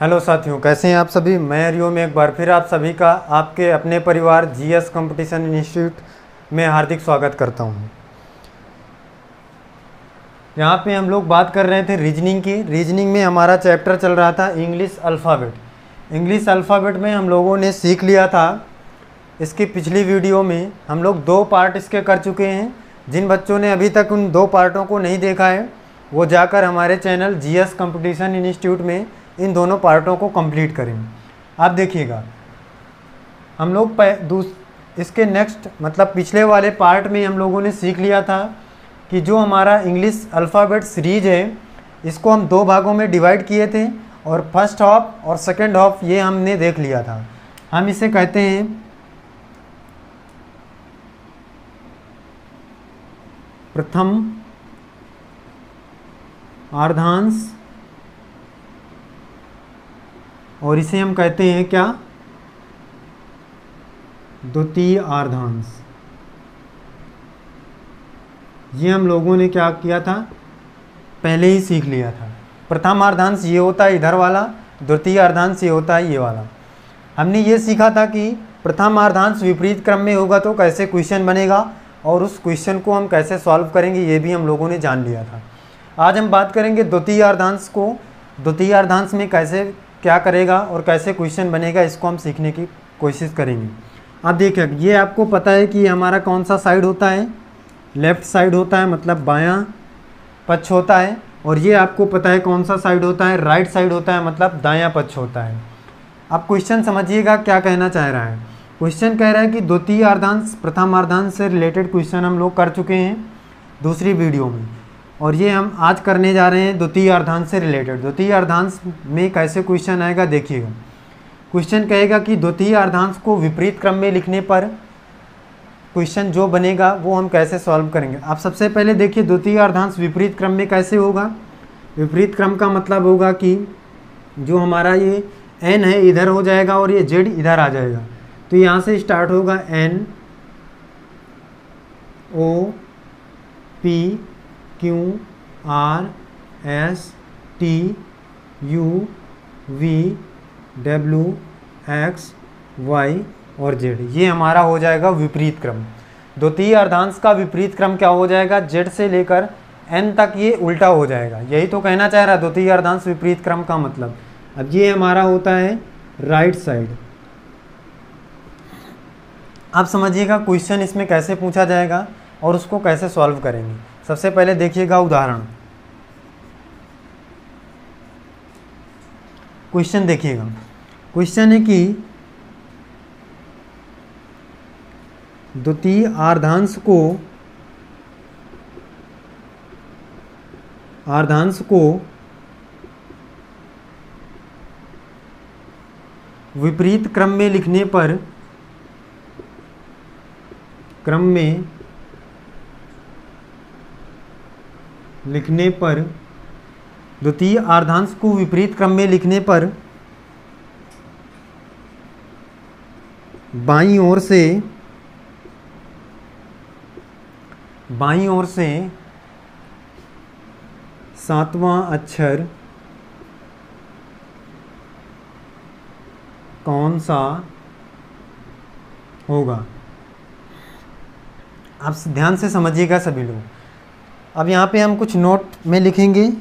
Hello साथियों, कैसे हैं आप सभी। मैं हरिओम एक बार फिर आप सभी का आपके अपने परिवार जीएस कंपटीशन इंस्टीट्यूट में हार्दिक स्वागत करता हूं। यहाँ पे हम लोग बात कर रहे थे रीजनिंग की। रीजनिंग में हमारा चैप्टर चल रहा था इंग्लिश अल्फ़ाबेट। इंग्लिश अल्फ़ाबेट में हम लोगों ने सीख लिया था, इसकी पिछली वीडियो में हम लोग 2 पार्ट इसके कर चुके हैं। जिन बच्चों ने अभी तक उन 2 पार्टों को नहीं देखा है वो जाकर हमारे चैनल जीएस कंपटीशन इंस्टीट्यूट में इन दोनों पार्टों को कंप्लीट करें। आप देखिएगा, हम लोग इसके नेक्स्ट मतलब पिछले वाले पार्ट में हम लोगों ने सीख लिया था कि जो हमारा इंग्लिश अल्फ़ाबेट सीरीज है इसको हम 2 भागों में डिवाइड किए थे और फर्स्ट हाफ और सेकंड हाफ ये हमने देख लिया था। हम इसे कहते हैं प्रथम अर्धांश और इसे हम कहते हैं क्या, द्वितीय अर्धांश। ये हम लोगों ने क्या किया था, पहले ही सीख लिया था। प्रथम अर्धांश ये होता है इधर वाला, द्वितीय अर्धांश ये होता है ये वाला। हमने ये सीखा था कि प्रथम अर्धांश विपरीत क्रम में होगा तो कैसे क्वेश्चन बनेगा और उस क्वेश्चन को हम कैसे सॉल्व करेंगे, ये भी हम लोगों ने जान लिया था। आज हम बात करेंगे द्वितीय अर्धांश को। द्वितीय अर्धांश में कैसे क्या करेगा और कैसे क्वेश्चन बनेगा, इसको हम सीखने की कोशिश करेंगे। अब देखिए, ये आपको पता है कि हमारा कौन सा साइड होता है, लेफ़्ट साइड होता है, मतलब बायां पक्ष होता है। और ये आपको पता है कौन सा साइड होता है, राइट साइड होता है, मतलब दायां पक्ष होता है। अब क्वेश्चन समझिएगा क्या कहना चाह रहा है। क्वेश्चन कह रहा है कि द्वितीय अर्धांश प्रथम अर्धांश से रिलेटेड क्वेश्चन हम लोग कर चुके हैं दूसरी वीडियो में, और ये हम आज करने जा रहे हैं द्वितीय अर्धांश से रिलेटेड। द्वितीय अर्धांश में कैसे क्वेश्चन आएगा देखिएगा। क्वेश्चन कहेगा कि द्वितीय अर्धांश को विपरीत क्रम में लिखने पर क्वेश्चन जो बनेगा वो हम कैसे सॉल्व करेंगे। आप सबसे पहले देखिए, द्वितीय अर्धांश विपरीत क्रम में कैसे होगा। विपरीत क्रम का मतलब होगा कि जो हमारा ये n है इधर हो जाएगा और ये z इधर आ जाएगा। तो यहाँ से स्टार्ट होगा N O P Q R S T U V W X Y और Z, ये हमारा हो जाएगा विपरीत क्रम। द्वितीय अर्धांश का विपरीत क्रम क्या हो जाएगा, Z से लेकर N तक ये उल्टा हो जाएगा। यही तो कहना चाह रहा है द्वितीय अर्धांश विपरीत क्रम का मतलब। अब ये हमारा होता है राइट साइड। आप समझिएगा क्वेश्चन इसमें कैसे पूछा जाएगा और उसको कैसे सॉल्व करेंगे। सबसे पहले देखिएगा उदाहरण। क्वेश्चन देखिएगा, क्वेश्चन है कि द्वितीय अर्धांश को विपरीत क्रम में लिखने पर द्वितीय अर्धांश को विपरीत क्रम में लिखने पर बाईं ओर से 7वां अक्षर कौन सा होगा। आप ध्यान से समझिएगा सभी लोग। अब यहाँ पे हम कुछ नोट में लिखेंगे,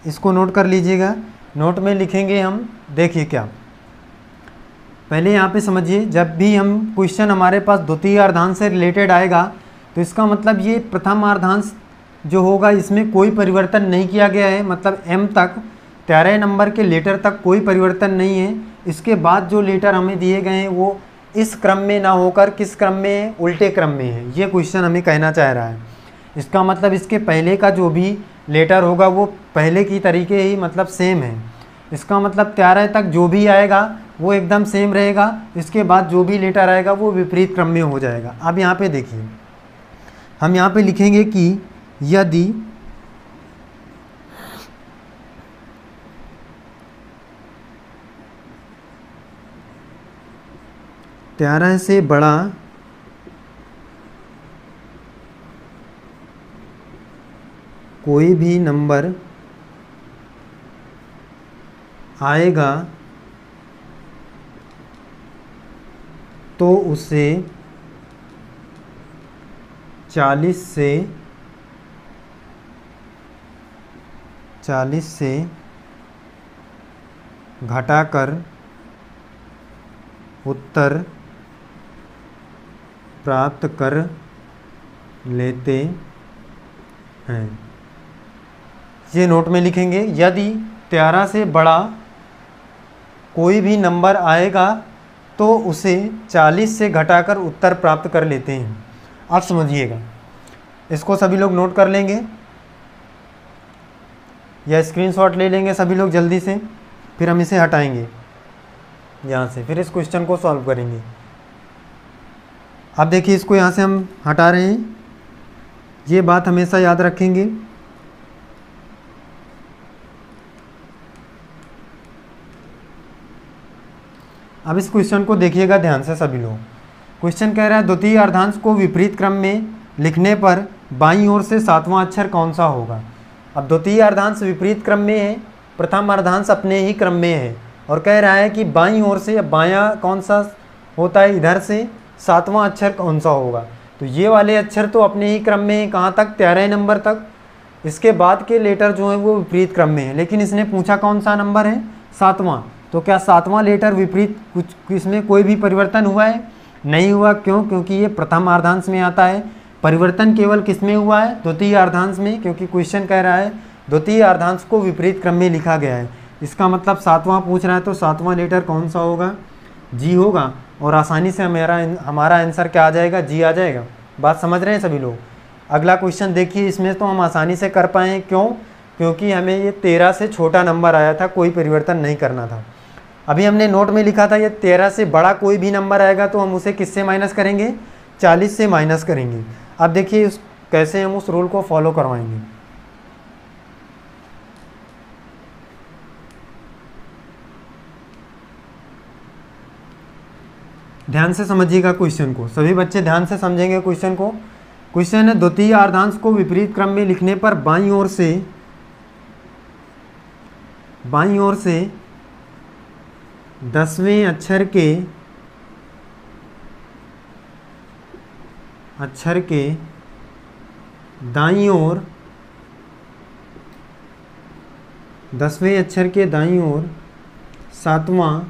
इसको नोट कर लीजिएगा। नोट में लिखेंगे हम, देखिए क्या, पहले यहाँ पे समझिए, जब भी हम क्वेश्चन हमारे पास द्वितीय अर्धांश से रिलेटेड आएगा तो इसका मतलब ये प्रथम अर्धांश जो होगा इसमें कोई परिवर्तन नहीं किया गया है, मतलब M तक 13 नंबर के लेटर तक कोई परिवर्तन नहीं है। इसके बाद जो लेटर हमें दिए गए हैं वो इस क्रम में ना होकर किस क्रम में है, उल्टे क्रम में है। ये क्वेश्चन हमें कहना चाह रहा है। इसका मतलब इसके पहले का जो भी लेटर होगा वो पहले की तरीके ही मतलब सेम है। इसका मतलब 13 तक जो भी आएगा वो एकदम सेम रहेगा, इसके बाद जो भी लेटर आएगा वो विपरीत क्रम में हो जाएगा। अब यहाँ पे देखिए, हम यहाँ पे लिखेंगे कि यदि तेरह से बड़ा कोई भी नंबर आएगा तो उसे 40 से घटाकर उत्तर प्राप्त कर लेते हैं। ये नोट में लिखेंगे, यदि 13 से बड़ा कोई भी नंबर आएगा तो उसे 40 से घटाकर उत्तर प्राप्त कर लेते हैं। आप समझिएगा, इसको सभी लोग नोट कर लेंगे या स्क्रीनशॉट ले लेंगे सभी लोग जल्दी से, फिर हम इसे हटाएंगे यहाँ से, फिर इस क्वेश्चन को सॉल्व करेंगे। अब देखिए, इसको यहाँ से हम हटा रहे हैं, ये बात हमेशा याद रखेंगे। अब इस क्वेश्चन को देखिएगा ध्यान से सभी लोग। क्वेश्चन कह रहा है द्वितीय अर्धांश को विपरीत क्रम में लिखने पर बाईं ओर से 7वां अक्षर कौन सा होगा। अब द्वितीय अर्धांश विपरीत क्रम में है, प्रथम अर्धांश अपने ही क्रम में है, और कह रहा है कि बाईं ओर से बायां कौन सा होता है, इधर से 7वां अक्षर कौन सा होगा। तो ये वाले अक्षर तो अपने ही क्रम में है, कहाँ तक, 13 नंबर तक। इसके बाद के लेटर जो है वो विपरीत क्रम में है, लेकिन इसने पूछा कौन सा नंबर है, 7वां। तो क्या 7वां लेटर विपरीत कुछ इसमें कोई भी परिवर्तन हुआ है, नहीं हुआ। क्यों, क्योंकि ये प्रथम अर्धांश में आता है। परिवर्तन केवल किस में हुआ है, द्वितीय अर्धांश में, क्योंकि क्वेश्चन कह रहा है द्वितीय अर्धांश को विपरीत क्रम में लिखा गया है। इसका मतलब 7वां पूछ रहा है, तो 7वां लेटर कौन सा होगा, जी होगा, और आसानी से हमारा आंसर क्या आ जाएगा, जी आ जाएगा। बात समझ रहे हैं सभी लोग। अगला क्वेश्चन देखिए, इसमें तो हम आसानी से कर पाए। क्यों, क्योंकि हमें ये 13 से छोटा नंबर आया था, कोई परिवर्तन नहीं करना था। अभी हमने नोट में लिखा था ये 13 से बड़ा कोई भी नंबर आएगा तो हम उसे किससे माइनस करेंगे, 40 से माइनस करेंगे। अब देखिए कैसे हम उस रूल को फॉलो करवाएंगे। ध्यान से समझिएगा क्वेश्चन को, सभी बच्चे ध्यान से समझेंगे क्वेश्चन को। क्वेश्चन है द्वितीय अर्धांश को विपरीत क्रम में लिखने पर बाईं ओर से 10वें अक्षर के दाईं ओर 10वें अक्षर के दाईं ओर 7वां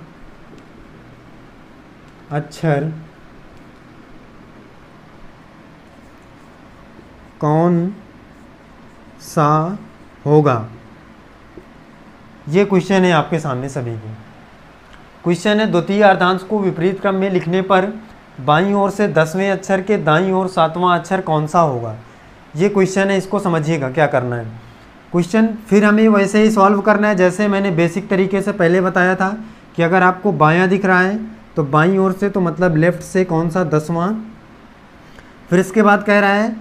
अक्षर कौन सा होगा। ये क्वेश्चन है आपके सामने सभी के। क्वेश्चन है द्वितीय अर्धांश को विपरीत क्रम में लिखने पर बाईं ओर से 10वें अक्षर के दाईं ओर 7वां अक्षर कौन सा होगा। ये क्वेश्चन है, इसको समझिएगा क्या करना है। क्वेश्चन फिर हमें वैसे ही सॉल्व करना है जैसे मैंने बेसिक तरीके से पहले बताया था कि अगर आपको बायां दिख रहा है तो बाईं ओर से, तो मतलब लेफ़्ट से कौन सा, 10वां। फिर इसके बाद कह रहा है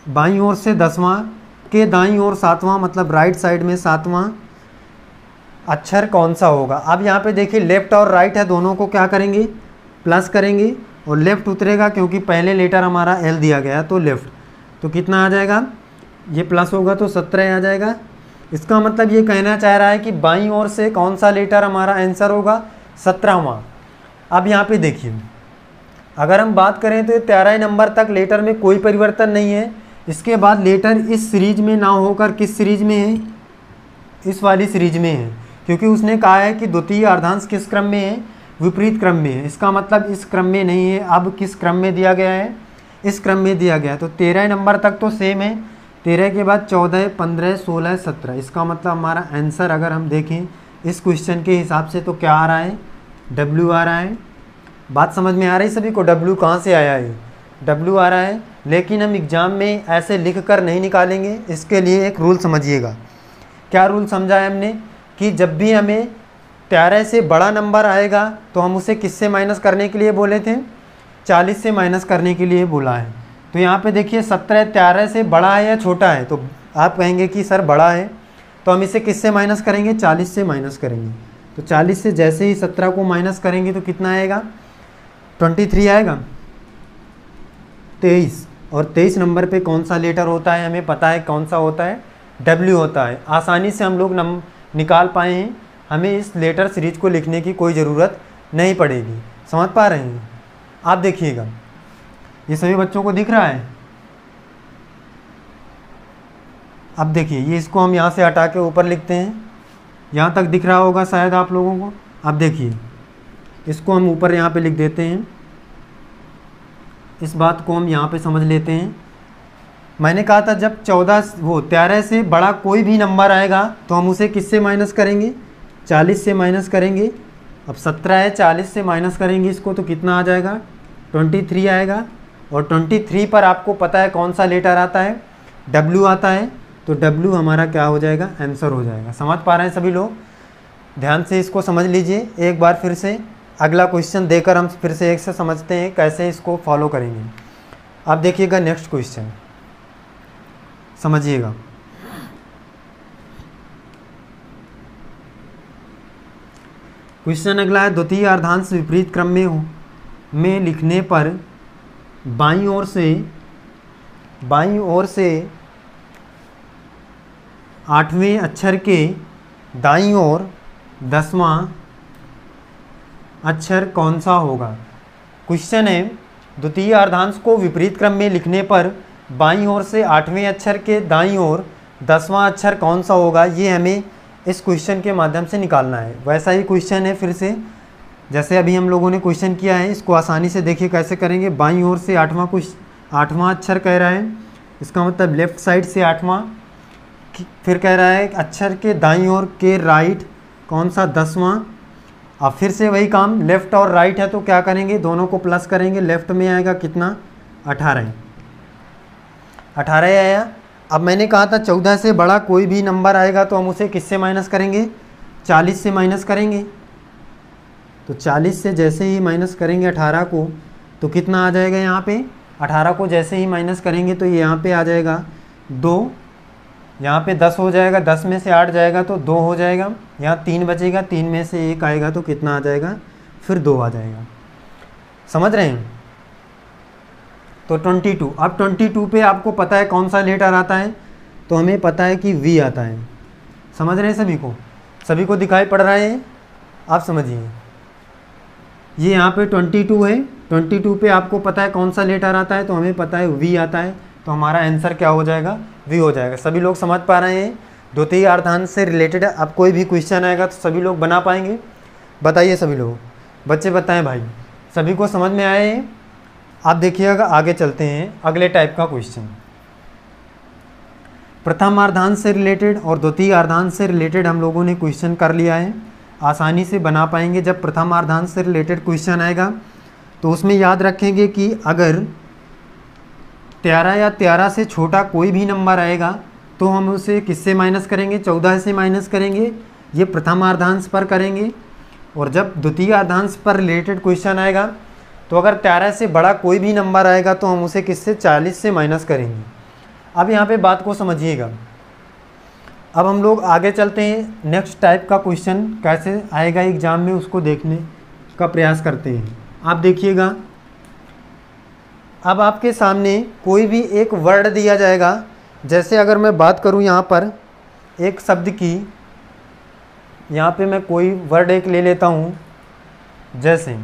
बाईं ओर से 10वां के दाईं ओर 7वां, मतलब राइट साइड में 7वां अक्षर कौन सा होगा। अब यहाँ पे देखिए लेफ़्ट और राइट है, दोनों को क्या करेंगे, प्लस करेंगे, और लेफ़्ट उतरेगा क्योंकि पहले लेटर हमारा एल दिया गया है, तो लेफ़्ट। तो कितना आ जाएगा, ये प्लस होगा तो 17 आ जाएगा। इसका मतलब ये कहना चाह रहा है कि बाईं ओर से कौन सा लेटर हमारा आंसर होगा, 17वां। अब यहाँ पे देखिए, अगर हम बात करें तो 13 नंबर तक लेटर में कोई परिवर्तन नहीं है। इसके बाद लेटर इस सीरीज में ना होकर किस सीरीज में है, इस वाली सीरीज में है, क्योंकि उसने कहा है कि द्वितीय अर्धांश किस क्रम में है, विपरीत क्रम में है। इसका मतलब इस क्रम में नहीं है। अब किस क्रम में दिया गया है, इस क्रम में दिया गया है। तो 13 नंबर तक तो सेम है, 13 के बाद 14, 15, 16, 17। इसका मतलब हमारा आंसर अगर हम देखें इस क्वेश्चन के हिसाब से तो क्या आ रहा है, W आ रहा है। बात समझ में आ रही सभी को, W कहाँ से आया है, W आ रहा है। लेकिन हम एग्ज़ाम में ऐसे लिख कर नहीं निकालेंगे, इसके लिए एक रूल समझिएगा। क्या रूल समझा है हमने, कि जब भी हमें 13 से बड़ा नंबर आएगा तो हम उसे किससे माइनस करने के लिए बोले थे, 40 से माइनस करने के लिए बोला है। तो यहाँ पे देखिए 17 13 से बड़ा है या छोटा है, तो आप कहेंगे कि सर बड़ा है, तो हम इसे किससे माइनस करेंगे, 40 से माइनस करेंगे। तो 40 से जैसे ही 17 को माइनस करेंगे तो कितना आएगा, 23 आएगा, 23। और 23 नंबर पे कौन सा लेटर होता है, हमें पता है कौन सा होता है, W होता है। आसानी से हम लोग निकाल पाए हैं। हमें इस लेटर सीरीज को लिखने की कोई ज़रूरत नहीं पड़ेगी। समझ पा रहे हैं? आप देखिएगा, ये सभी बच्चों को दिख रहा है। अब देखिए, ये इसको हम यहाँ से हटा के ऊपर लिखते हैं, यहाँ तक दिख रहा होगा शायद आप लोगों को। अब देखिए, इसको हम ऊपर यहाँ पे लिख देते हैं, इस बात को हम यहाँ पे समझ लेते हैं। मैंने कहा था जब 13 से बड़ा कोई भी नंबर आएगा तो हम उसे किससे माइनस करेंगे? 40 से माइनस करेंगे। अब 17 है, 40 से माइनस करेंगे इसको तो कितना आ जाएगा? 23 आएगा। और 23 पर आपको पता है कौन सा लेटर आता है? W आता है। तो W हमारा क्या हो जाएगा? आंसर हो जाएगा। समझ पा रहे हैं सभी लोग? ध्यान से इसको समझ लीजिए एक बार फिर से। अगला क्वेश्चन देकर हम फिर से एक से समझते हैं कैसे इसको फॉलो करेंगे। अब देखिएगा नेक्स्ट क्वेश्चन, समझिएगा। क्वेश्चन अगला है, द्वितीय अर्धांश विपरीत क्रम में लिखने पर बाईं ओर से 8वें अक्षर के दाईं ओर 10वां अक्षर कौन सा होगा? क्वेश्चन है, द्वितीय अर्धांश को विपरीत क्रम में लिखने पर बाईं ओर से 8वें अक्षर के दाईं ओर 10वां अक्षर कौन सा होगा? ये हमें इस क्वेश्चन के माध्यम से निकालना है। वैसा ही क्वेश्चन है फिर से, जैसे अभी हम लोगों ने क्वेश्चन किया है, इसको आसानी से देखिए कैसे करेंगे। बाईं ओर से 8वां अक्षर कह रहा है, इसका मतलब लेफ़्ट साइड से 8वां। फिर कह रहा है अक्षर के दाईं ओर के राइट कौन सा? 10वां। अब फिर से वही काम, लेफ़्ट और राइट है तो क्या करेंगे? दोनों को प्लस करेंगे। लेफ़्ट में आएगा कितना? 18 आया। अब मैंने कहा था 14 से बड़ा कोई भी नंबर आएगा तो हम उसे किससे माइनस करेंगे? 40 से माइनस करेंगे। तो 40 से जैसे ही माइनस करेंगे 18 को तो कितना आ जाएगा? यहाँ पे 18 को जैसे ही माइनस करेंगे तो ये यहाँ पे आ जाएगा 2, यहाँ पे 10 हो जाएगा, 10 में से 8 जाएगा तो 2 हो जाएगा, यहाँ 3 बचेगा, 3 में से 1 आएगा तो कितना आ जाएगा? फिर 2 आ जाएगा। समझ रहे हैं? तो 22। अब 22 पे आपको पता है कौन सा लेटर आता है? तो हमें पता है कि V आता है। समझ रहे हैं सभी को? सभी को दिखाई पड़ रहा है? आप समझिए, ये यहाँ पे 22 है। 22 पे आपको पता है कौन सा लेटर आता है? तो हमें पता है V आता है। तो हमारा आंसर क्या हो जाएगा? V हो जाएगा। सभी लोग समझ पा रहे हैं? द्वितीय अर्धांश से रिलेटेड अब कोई भी क्वेश्चन आएगा तो सभी लोग बना पाएंगे? बताइए सभी लोग, बच्चे बताएं भाई, सभी को समझ में आए? आप देखिएगा, आगे चलते हैं अगले टाइप का क्वेश्चन। प्रथम अर्धांश से रिलेटेड और द्वितीय अर्धांश से रिलेटेड हम लोगों ने क्वेश्चन कर लिया है, आसानी से बना पाएंगे। जब प्रथम अर्धांश से रिलेटेड क्वेश्चन आएगा तो उसमें याद रखेंगे कि अगर 13 या 13 से छोटा कोई भी नंबर आएगा तो हम उसे किससे माइनस करेंगे? 14 से माइनस करेंगे। ये प्रथम अर्धांश पर करेंगे। और जब द्वितीय अर्धांश पर रिलेटेड क्वेश्चन आएगा तो अगर 13 से बड़ा कोई भी नंबर आएगा तो हम उसे किससे? 40 से माइनस करेंगे। अब यहाँ पे बात को समझिएगा। अब हम लोग आगे चलते हैं, नेक्स्ट टाइप का क्वेश्चन कैसे आएगा एग्जाम में उसको देखने का प्रयास करते हैं। आप देखिएगा, अब आपके सामने कोई भी एक वर्ड दिया जाएगा। जैसे अगर मैं बात करूं यहाँ पर एक शब्द की, यहाँ पे मैं कोई वर्ड एक ले लेता हूँ, जैसे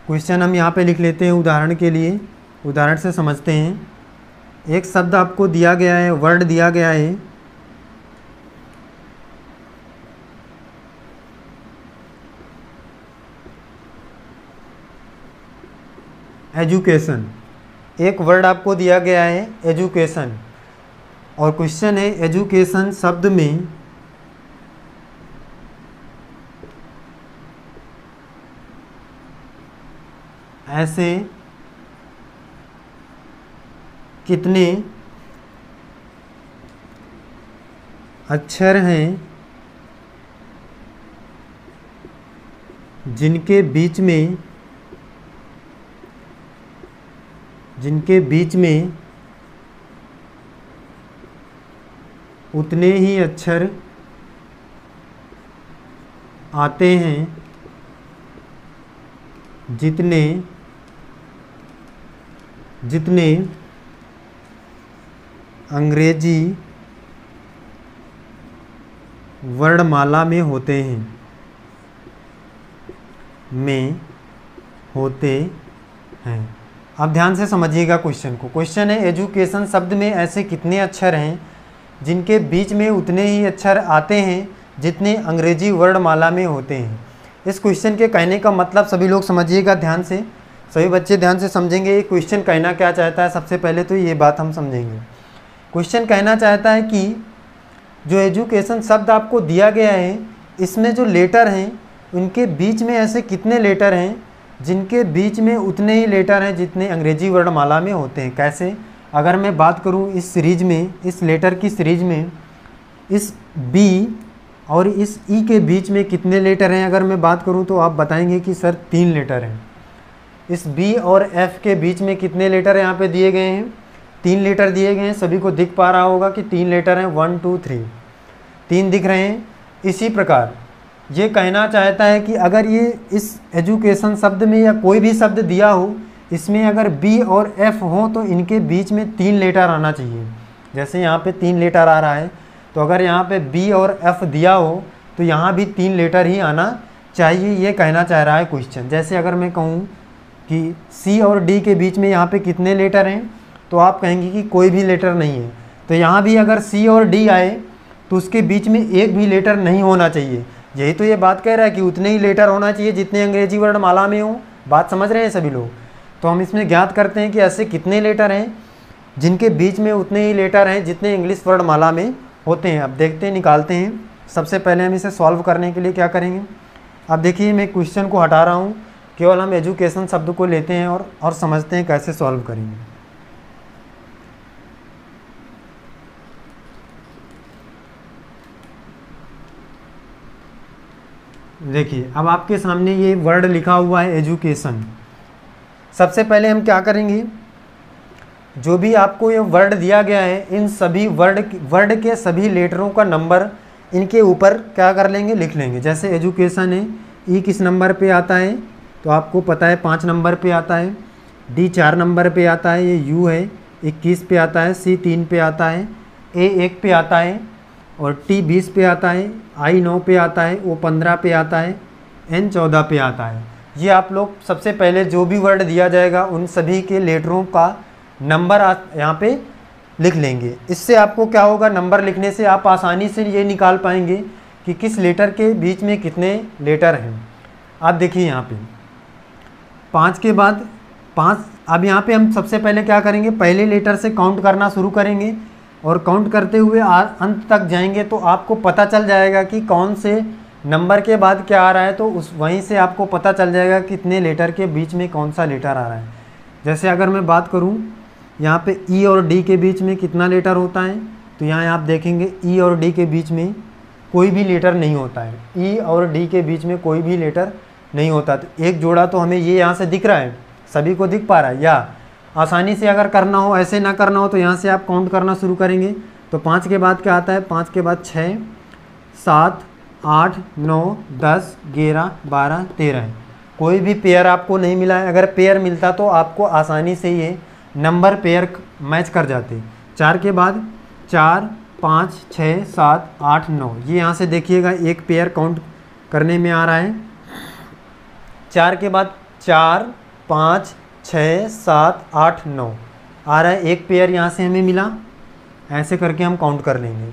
क्वेश्चन हम यहाँ पे लिख लेते हैं उदाहरण के लिए, उदाहरण से समझते हैं। एक शब्द आपको दिया गया है, वर्ड दिया गया है, एजुकेशन। एक वर्ड आपको दिया गया है एजुकेशन, और क्वेश्चन है एजुकेशन शब्द में ऐसे कितने अक्षर हैं जिनके बीच में उतने ही अक्षर आते हैं जितने अंग्रेजी वर्णमाला में होते हैं, अब ध्यान से समझिएगा क्वेश्चन को। क्वेश्चन है एजुकेशन शब्द में ऐसे कितने अक्षर हैं जिनके बीच में उतने ही अक्षर आते हैं जितने अंग्रेजी वर्णमाला में होते हैं। इस क्वेश्चन के कहने का मतलब सभी लोग समझिएगा ध्यान से, सभी बच्चे ध्यान से समझेंगे ये क्वेश्चन कहना क्या चाहता है। सबसे पहले तो ये बात हम समझेंगे। क्वेश्चन कहना चाहता है कि जो एजुकेशन शब्द आपको दिया गया है इसमें जो लेटर हैं उनके बीच में ऐसे कितने लेटर हैं जिनके बीच में उतने ही लेटर हैं जितने अंग्रेजी वर्णमाला में होते हैं। कैसे? अगर मैं बात करूं इस सीरीज में, इस लेटर की सीरीज में इस बी और इस ई के बीच में कितने लेटर हैं अगर मैं बात करूं तो आप बताएंगे कि सर 3 लेटर हैं। इस बी और एफ के बीच में कितने लेटर यहाँ पे दिए गए हैं? 3 लेटर दिए गए हैं। सभी को दिख पा रहा होगा कि 3 लेटर हैं, 1 2 3, 3 दिख रहे हैं। इसी प्रकार ये कहना चाहता है कि अगर ये इस एजुकेशन शब्द में या कोई भी शब्द दिया हो इसमें अगर बी और एफ हो तो इनके बीच में 3 लेटर आना चाहिए। जैसे यहाँ पे 3 लेटर आ रहा है तो अगर यहाँ पे बी और एफ दिया हो तो यहाँ भी 3 लेटर ही आना चाहिए, ये कहना चाह रहा है क्वेश्चन। जैसे अगर मैं कहूँ कि सी और डी के बीच में यहाँ पे कितने लेटर हैं तो आप कहेंगे कि कोई भी लेटर नहीं है। तो यहाँ भी अगर सी और डी आए तो उसके बीच में एक भी लेटर नहीं होना चाहिए। यही तो ये बात कह रहा है कि उतने ही लेटर होना चाहिए जितने अंग्रेजी वर्णमाला में हो। बात समझ रहे हैं सभी लोग? तो हम इसमें ज्ञात करते हैं कि ऐसे कितने लेटर हैं जिनके बीच में उतने ही लेटर हैं जितने इंग्लिश वर्णमाला में होते हैं। अब देखते हैं, निकालते हैं। सबसे पहले हम इसे सॉल्व करने के लिए क्या करेंगे? अब देखिए मैं क्वेश्चन को हटा रहा हूँ, केवल हम एजुकेशन शब्द को लेते हैं और समझते हैं कैसे सॉल्व करेंगे। देखिए अब आपके सामने ये वर्ड लिखा हुआ है एजुकेशन। सबसे पहले हम क्या करेंगे, जो भी आपको ये वर्ड दिया गया है इन सभी वर्ड के सभी लेटरों का नंबर इनके ऊपर क्या कर लेंगे, लिख लेंगे। जैसे एजुकेशन है, ई किस नंबर पे आता है तो आपको पता है 5 नंबर पे आता है, डी 4 नंबर पे आता है, ये यू है 21 पे आता है, सी 3 पे आता है, ए 1 पे आता है और टी 20 पे आता है, आई 9 पे आता है, ओ 15 पे आता है, एन 14 पे आता है। ये आप लोग सबसे पहले जो भी वर्ड दिया जाएगा उन सभी के लेटरों का नंबर यहाँ पे लिख लेंगे। इससे आपको क्या होगा, नंबर लिखने से आप आसानी से ये निकाल पाएंगे कि किस लेटर के बीच में कितने लेटर हैं। आप देखिए यहाँ पे 5 के बाद 5। अब यहाँ पे हम सबसे पहले क्या करेंगे, पहले लेटर से काउंट करना शुरू करेंगे और काउंट करते हुए अंत तक जाएंगे तो आपको पता चल जाएगा कि कौन से नंबर के बाद क्या आ रहा है। तो वहीं से आपको पता चल जाएगा कितने लेटर के बीच में कौन सा लेटर आ रहा है। जैसे अगर मैं बात करूं यहाँ पे ई और डी के बीच में कितना लेटर होता है तो यहाँ आप देखेंगे ई और डी के बीच में कोई भी लेटर नहीं होता है। ई और डी के बीच में कोई भी लेटर नहीं होता। तो एक जोड़ा तो हमें ये यहाँ से दिख रहा है, सभी को दिख पा रहा है। या आसानी से अगर करना हो, ऐसे ना करना हो तो यहाँ से आप काउंट करना शुरू करेंगे तो 5 के बाद क्या आता है, 5 के बाद 6 7 8 9 10 11 12 13 है। कोई भी पेयर आपको नहीं मिला है। अगर पेयर मिलता तो आपको आसानी से ये नंबर पेयर मैच कर जाते। 4 के बाद 4 5 6 7 8 9, ये यहाँ से देखिएगा एक पेयर काउंट करने में आ रहा है। 4 के बाद 4 5 6 7 8 9 आ रहा है, एक पेयर यहाँ से हमें मिला। ऐसे करके हम काउंट कर लेंगे।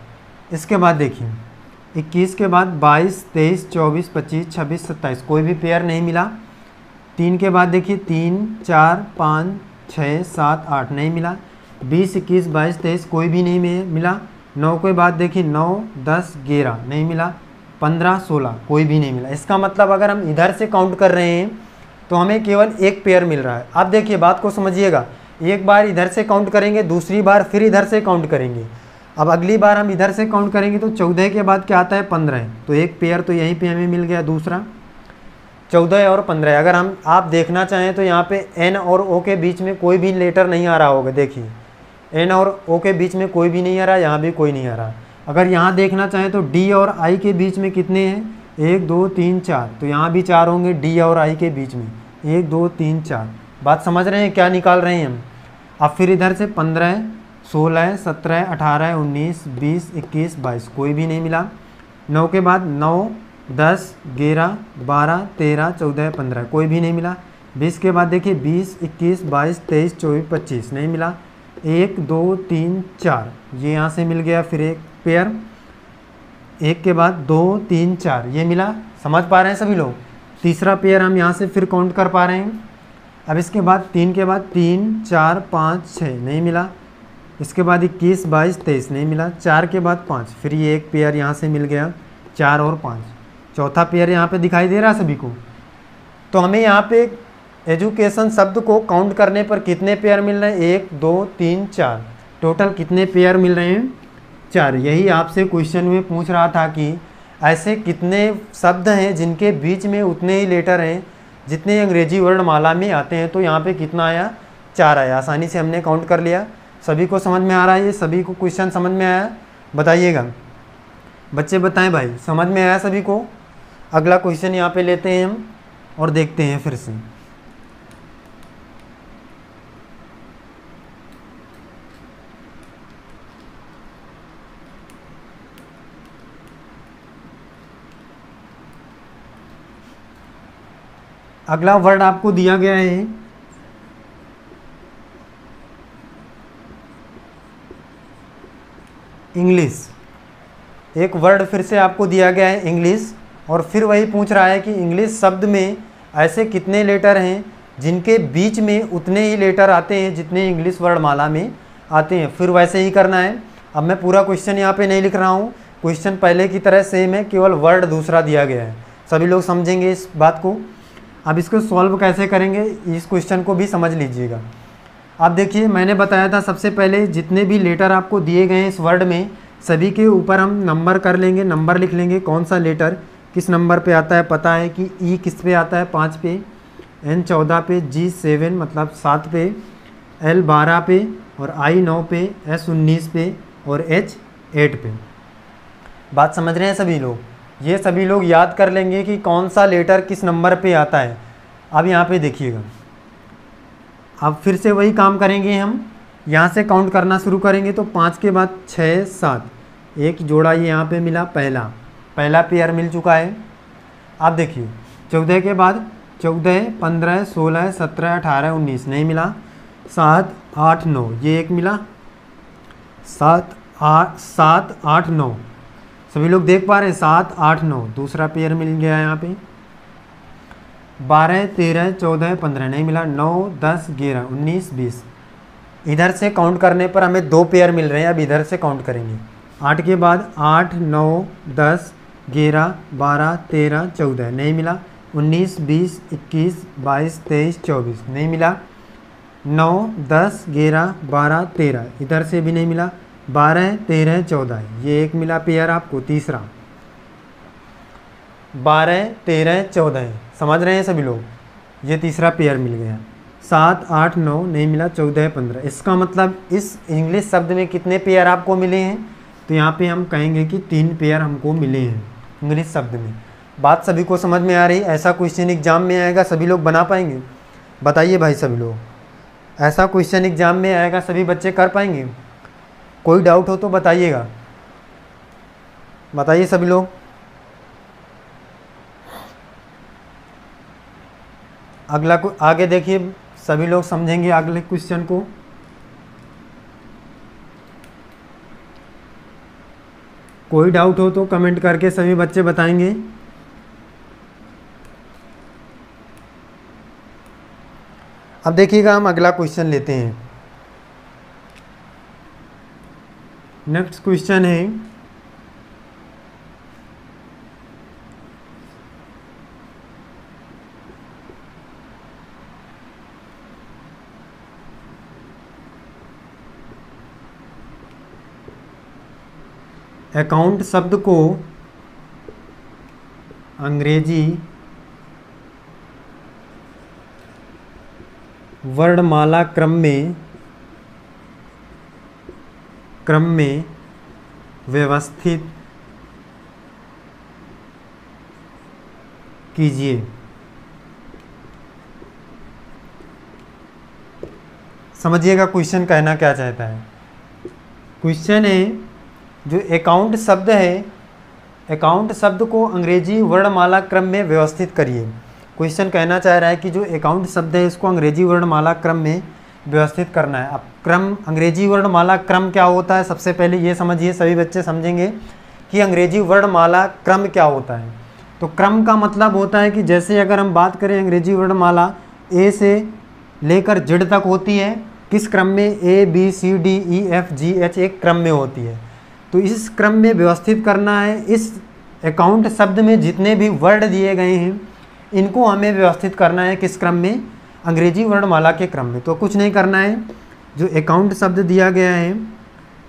इसके बाद देखिए 21 के बाद 22 23 24 25 26 27, कोई भी पेयर नहीं मिला। 3 के बाद देखिए 3 4 5 6 7 8 नहीं मिला। 20 21 22 23 कोई भी नहीं मिला। 9 के बाद देखिए 9 10 11 नहीं मिला। 15 16 कोई भी नहीं मिला। इसका मतलब अगर हम इधर से काउंट कर रहे हैं तो हमें केवल एक पेयर मिल रहा है। अब देखिए बात को समझिएगा, एक बार इधर से काउंट करेंगे, दूसरी बार फिर इधर से काउंट करेंगे। अब अगली बार हम इधर से काउंट करेंगे तो 14 के बाद क्या आता है, 15 है। तो एक पेयर तो यहीं पे हमें मिल गया दूसरा। 14 और 15, अगर हम आप देखना चाहें तो यहाँ पे एन और ओ के बीच में कोई भी लेटर नहीं आ रहा होगा। देखिए एन और ओ के बीच में कोई भी नहीं आ रहा, यहाँ भी कोई नहीं आ रहा। अगर यहाँ देखना चाहें तो डी और आई के बीच में कितने हैं, 1 2 3 4, तो यहाँ भी 4 होंगे डी और आई के बीच में, 1 2 3 4। बात समझ रहे हैं क्या निकाल रहे हैं हम। अब फिर इधर से 15 16, 17, 18, 19, 20, 21, 22, कोई भी नहीं मिला। 9 के बाद 9, 10, 11, 12, 13, 14, 15, कोई भी नहीं मिला। 20 के बाद देखिए 20, 21, 22, 23, 24, 25, नहीं मिला। 1, 2, 3, 4, ये यहाँ से मिल गया फिर एक पेयर। 1 के बाद 2, 3, 4, ये मिला। समझ पा रहे हैं सभी लोग? तीसरा पेयर हम यहाँ से फिर काउंट कर पा रहे हैं। अब इसके बाद 3 के बाद 3, 4, 5, 6, नहीं मिला। इसके बाद 21, 22, 23, नहीं मिला। 4 के बाद 5, फिर ये एक पेयर यहाँ से मिल गया, 4 और 5। चौथा पेयर यहाँ पे दिखाई दे रहा है सभी को। तो हमें यहाँ पे एजुकेशन शब्द को काउंट करने पर कितने पेयर मिल रहे हैं? 1, 2, 3, 4, टोटल कितने पेयर मिल रहे हैं? 4। यही आपसे क्वेश्चन में पूछ रहा था कि ऐसे कितने शब्द हैं जिनके बीच में उतने ही लेटर हैं जितने अंग्रेजी वर्णमाला में आते हैं। तो यहाँ पे कितना आया? 4 आया। आसानी से हमने काउंट कर लिया। सभी को समझ में आ रहा है? ये सभी को क्वेश्चन समझ में आया? बताइएगा बच्चे, बताएं भाई, समझ में आया सभी को? अगला क्वेश्चन यहाँ पे लेते हैं हम और देखते हैं फिर से। अगला वर्ड आपको दिया गया है इंग्लिश। एक वर्ड फिर से आपको दिया गया है इंग्लिश, और फिर वही पूछ रहा है कि इंग्लिश शब्द में ऐसे कितने लेटर हैं जिनके बीच में उतने ही लेटर आते हैं जितने इंग्लिश वर्णमाला में आते हैं। फिर वैसे ही करना है। अब मैं पूरा क्वेश्चन यहाँ पे नहीं लिख रहा हूँ, क्वेश्चन पहले की तरह सेम है, केवल वर्ड दूसरा दिया गया है। सभी लोग समझेंगे इस बात को। अब इसको सॉल्व कैसे करेंगे, इस क्वेश्चन को भी समझ लीजिएगा। अब देखिए, मैंने बताया था सबसे पहले जितने भी लेटर आपको दिए गए हैं इस वर्ड में, सभी के ऊपर हम नंबर कर लेंगे, नंबर लिख लेंगे, कौन सा लेटर किस नंबर पे आता है। पता है कि ई किस पे आता है? 5 पे, एन 14 पे, जी 7 मतलब 7 पे, एल 12 पे, और आई 9 पे, एस 19 पे, और एच 8 पे। बात समझ रहे हैं सभी लोग? ये सभी लोग याद कर लेंगे कि कौन सा लेटर किस नंबर पे आता है। अब यहाँ पे देखिएगा, अब फिर से वही काम करेंगे हम। यहाँ से काउंट करना शुरू करेंगे तो 5 के बाद 6, 7, एक जोड़ा ये यहाँ पे मिला, पहला पेयर मिल चुका है। अब देखिए 14 के बाद 14, 15, 16, 17, 18, 19, नहीं मिला। 7, 8, 9, ये एक मिला। 7, 8, 9, सभी लोग देख पा रहे हैं? 7, 8, 9, दूसरा पेयर मिल गया यहाँ पे। 12, 13, 14, 15, नहीं मिला। 9, 10, 11, 19, 20, इधर से काउंट करने पर हमें 2 पेयर मिल रहे हैं। अब इधर से काउंट करेंगे। 8 के बाद 8, 9, 10, 11, 12, 13, 14, नहीं मिला। 19, 20, 21, 22, 23, 24, नहीं मिला। 9, 10, 11, 12, 13, इधर से भी नहीं मिला। 12, 13, 14, ये एक मिला पेयर आपको, तीसरा। 12, 13, 14, समझ रहे हैं सभी लोग? ये तीसरा पेयर मिल गया। 7, 8, 9, नहीं मिला। 14, 15, इसका मतलब इस इंग्लिश शब्द में कितने पेयर आपको मिले हैं? तो यहाँ पे हम कहेंगे कि 3 पेयर हमको मिले हैं इंग्लिश शब्द में। बात सभी को समझ में आ रही? ऐसा क्वेश्चन एग्जाम में आएगा, सभी लोग बना पाएंगे? बताइए भाई सभी लोग, ऐसा क्वेश्चन एग्जाम में आएगा, सभी बच्चे कर पाएंगे? कोई डाउट हो तो बताइएगा, बताइए सभी लोग। अगला आगे देखिए, सभी लोग समझेंगे अगले क्वेश्चन को। कोई डाउट हो तो कमेंट करके सभी बच्चे बताएंगे। अब देखिएगा, हम अगला क्वेश्चन लेते हैं। नेक्स्ट क्वेश्चन है अकाउंट शब्द को अंग्रेजी वर्णमाला क्रम में व्यवस्थित कीजिए। समझिएगा क्वेश्चन कहना क्या चाहता है। क्वेश्चन है जो अकाउंट शब्द है, अकाउंट शब्द को अंग्रेजी वर्णमाला क्रम में व्यवस्थित करिए। क्वेश्चन कहना चाह रहा है कि जो अकाउंट शब्द है इसको अंग्रेजी वर्णमाला क्रम में व्यवस्थित करना है। अब क्रम, अंग्रेजी वर्णमाला क्रम क्या होता है, सबसे पहले ये समझिए, सभी बच्चे समझेंगे कि अंग्रेजी वर्णमाला क्रम क्या होता है। तो क्रम का मतलब होता है कि जैसे अगर हम बात करें अंग्रेजी वर्णमाला ए से लेकर जेड तक होती है, किस क्रम में, A B C D E F G H, एक क्रम में होती है। तो इस क्रम में व्यवस्थित करना है। इस अकाउंट शब्द में जितने भी वर्ड दिए गए हैं इनको हमें व्यवस्थित करना है किस क्रम में, अंग्रेजी वर्णमाला के क्रम में। तो कुछ नहीं करना है, जो अकाउंट शब्द दिया गया है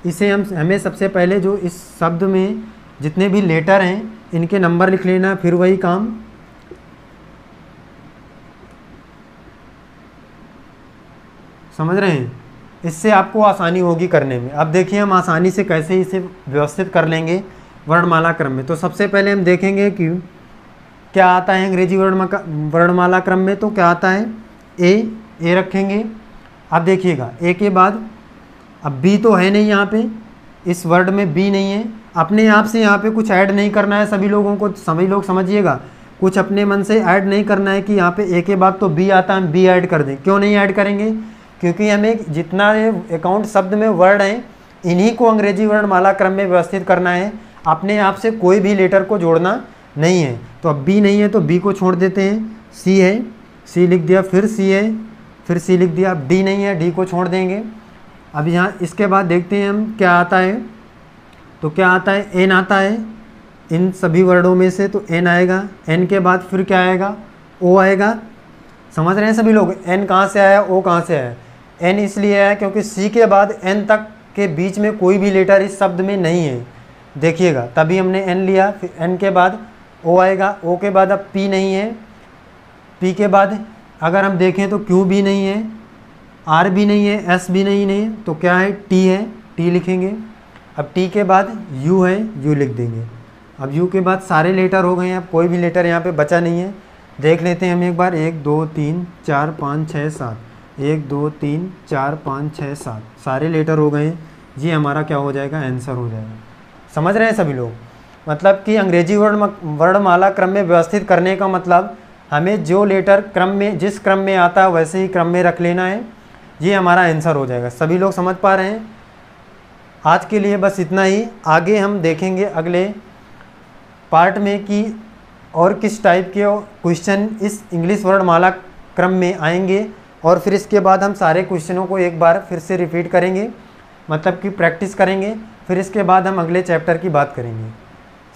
इसे हमें सबसे पहले जो इस शब्द में जितने भी लेटर हैं इनके नंबर लिख लेना, फिर वही काम। समझ रहे हैं, इससे आपको आसानी होगी करने में। अब देखिए हम आसानी से कैसे इसे व्यवस्थित कर लेंगे वर्णमाला क्रम में। तो सबसे पहले हम देखेंगे कि क्या आता है अंग्रेजी वर्णमाला क्रम में। तो क्या आता है, ए रखेंगे। अब देखिएगा ए के बाद, अब बी तो है नहीं यहाँ पे, इस वर्ड में बी नहीं है। अपने आप से यहाँ पे कुछ ऐड नहीं करना है सभी लोगों को, सभी लोग समझिएगा, कुछ अपने मन से ऐड नहीं करना है कि यहाँ पे ए के बाद तो बी आता है हम बी ऐड कर दें। क्यों नहीं ऐड करेंगे, क्योंकि हमें जितना ये अकाउंट शब्द में वर्ड हैं इन्हीं को अंग्रेजी वर्णमाला क्रम में व्यवस्थित करना है। अपने आप से कोई भी लेटर को जोड़ना नहीं है। तो अब बी नहीं है तो बी को छोड़ देते हैं। सी है, सी लिख दिया, फिर सी है, फिर सी लिख दिया। अब डी नहीं है, डी को छोड़ देंगे। अब यहाँ इसके बाद देखते हैं हम क्या आता है। तो क्या आता है, एन आता है इन सभी वर्डों में से, तो एन आएगा। एन के बाद फिर क्या आएगा, ओ आएगा। समझ रहे हैं सभी लोग, एन कहाँ से आया, ओ कहाँ से आया। एन इसलिए आया क्योंकि सी के बाद एन तक के बीच में कोई भी लेटर इस शब्द में नहीं है, देखिएगा, तभी हमने एन लिया। फिर एन के बाद ओ आएगा, ओ के बाद अब पी नहीं है, पी के बाद अगर हम देखें तो क्यू भी नहीं है, आर भी नहीं है, एस भी नहीं है, तो क्या है, टी है, टी लिखेंगे। अब टी के बाद यू है, यू लिख देंगे। अब यू के बाद सारे लेटर हो गए हैं, अब कोई भी लेटर यहाँ पे बचा नहीं है। देख लेते हैं हम एक बार, 1 2 3 4 5 6 7, 1 2 3 4 5 6 7, सारे लेटर हो गए हैं। ये हमारा क्या हो जाएगा, आंसर हो जाएगा। समझ रहे हैं सभी लोग, मतलब कि अंग्रेजी वर्णमाला क्रम में व्यवस्थित करने का मतलब हमें जो लेटर क्रम में, जिस क्रम में आता है वैसे ही क्रम में रख लेना है, ये हमारा आंसर हो जाएगा। सभी लोग समझ पा रहे हैं। आज के लिए बस इतना ही। आगे हम देखेंगे अगले पार्ट में कि और किस टाइप के क्वेश्चन इस इंग्लिश वर्णमाला क्रम में आएंगे, और फिर इसके बाद हम सारे क्वेश्चनों को एक बार फिर से रिपीट करेंगे, मतलब कि प्रैक्टिस करेंगे। फिर इसके बाद हम अगले चैप्टर की बात करेंगे।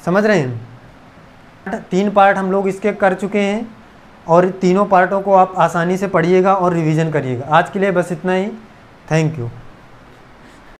समझ रहे हैं, 3 पार्ट हम लोग इसके कर चुके हैं, और तीनों पार्टों को आप आसानी से पढ़िएगा और रिवीजन करिएगा। आज के लिए बस इतना ही। Thank you.